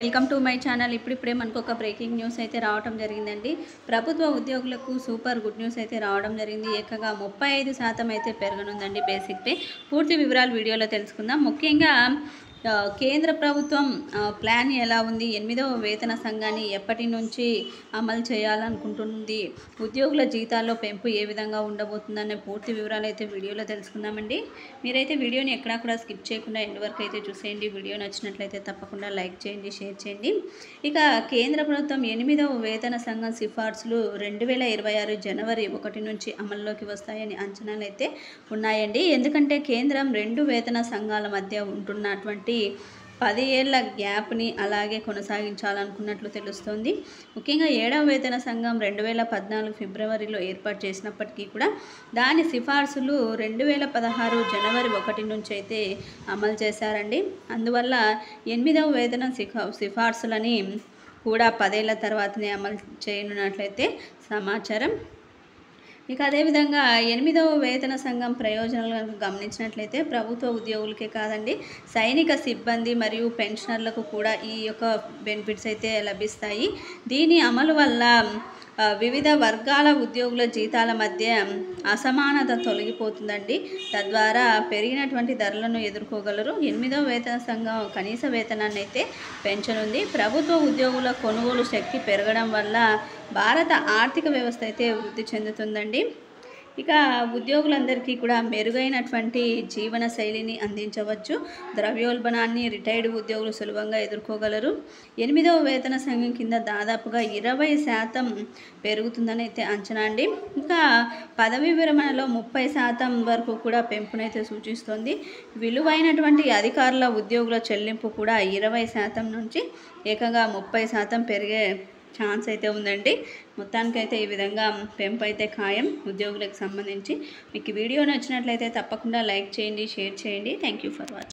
Welcome to my channel. ఇప్పుడిప్పుడే మనకు ఒక బ్రేకింగ్ న్యూస్ అయితే రావడం జరిగిందండి. ప్రభుత్వ ఉద్యోగులకు సూపర్ గుడ్ న్యూస్ అయితే రావడం జరిగింది. ఏకంగా 35% అయితే పెరగనుందండి బేసిక్ పే. పూర్తి వివరాలు వీడియోలో తెలుసుకుందాం. ముఖ్యంగా కేంద్ర ప్రభుత్వం ప్లాన్ ఎలా ఉంది, 8వ వేతన సంఘాన్ని ఎప్పటి నుంచి అమలు చేయాలనుకుంటుంది, ఉద్యోగుల జీతాల్లో పెంపు ఏ విధంగా ఉండబోతుందనే పూర్తి వివరాలు అయితే వీడియోలో తెలుసుకుందామండి. మీరైతే వీడియోని ఎక్కడా కూడా స్కిప్ చేయకుండా ఎండ్ వరకు అయితే చూసేయండి. వీడియో నచ్చినట్లయితే తప్పకుండా లైక్ చేయండి, షేర్ చేయండి. ఇక కేంద్ర ప్రభుత్వం 8వ వేతన సంఘం సిఫార్సులు 2026 జనవరి 1 నుంచి అమల్లోకి వస్తాయని అంచనాలు అయితే ఉన్నాయండి. ఎందుకంటే కేంద్రం 2 వేతన సంఘాల మధ్య ఉంటున్నటువంటి 10 ఏళ్ల గ్యాప్ని అలాగే కొనసాగించాలనుకున్నట్లు తెలుస్తోంది. ముఖ్యంగా 7వ వేతన సంఘం 2014 ఫిబ్రవరిలో ఏర్పాటు చేసినప్పటికీ కూడా దాని సిఫార్సులు 2016 జనవరి 1 నుంచి అయితే అమలు చేశారండి. అందువల్ల 8వ వేతన సిఫార్సులని కూడా 10 ఏళ్ల తర్వాతనే అమలు చేయనున్నట్లయితే సమాచారం. ఇక అదేవిధంగా 8వ వేతన సంఘం ప్రయోజనాలను గమనించినట్లయితే ప్రభుత్వ ఉద్యోగులకే కాదండి, సైనిక సిబ్బంది మరియు పెన్షనర్లకు కూడా ఈ యొక్క బెనిఫిట్స్ అయితే లభిస్తాయి. దీని అమలు వల్ల వివిధ వర్గాల ఉద్యోగుల జీతాల మధ్య అసమానత తొలగిపోతుందండి. తద్వారా పెరిగినటువంటి ధరలను ఎదుర్కోగలరు. 8వ వేతన సంఘం కనీస వేతనాన్ని అయితే పెంచనుంది. ప్రభుత్వ ఉద్యోగుల కొనుగోలు శక్తి పెరగడం వల్ల భారత ఆర్థిక వ్యవస్థ అయితే వృద్ధి చెందుతుందండి. ఇక ఉద్యోగులందరికీ కూడా మెరుగైనటువంటి జీవన శైలిని అందించవచ్చు. ద్రవ్యోల్బణాన్ని రిటైర్డ్ ఉద్యోగులు సులభంగా ఎదుర్కోగలరు. 8వ వేతన సంఘం కింద దాదాపుగా 20% పెరుగుతుందని అయితే అంచనా అండి. ఇంకా పదవీ విరమణలో 30% వరకు కూడా పెంపునైతే సూచిస్తోంది. విలువైనటువంటి అధికారుల ఉద్యోగుల చెల్లింపు కూడా 20% నుంచి ఏకంగా 30% పెరిగే ఛాన్స్ అయితే ఉందండి. మొత్తానికైతే ఈ విధంగా పెంపు అయితే ఖాయం ఉద్యోగులకు సంబంధించి. మీకు వీడియో నచ్చినట్లయితే తప్పకుండా లైక్ చేయండి, షేర్ చేయండి. Thank you for watching.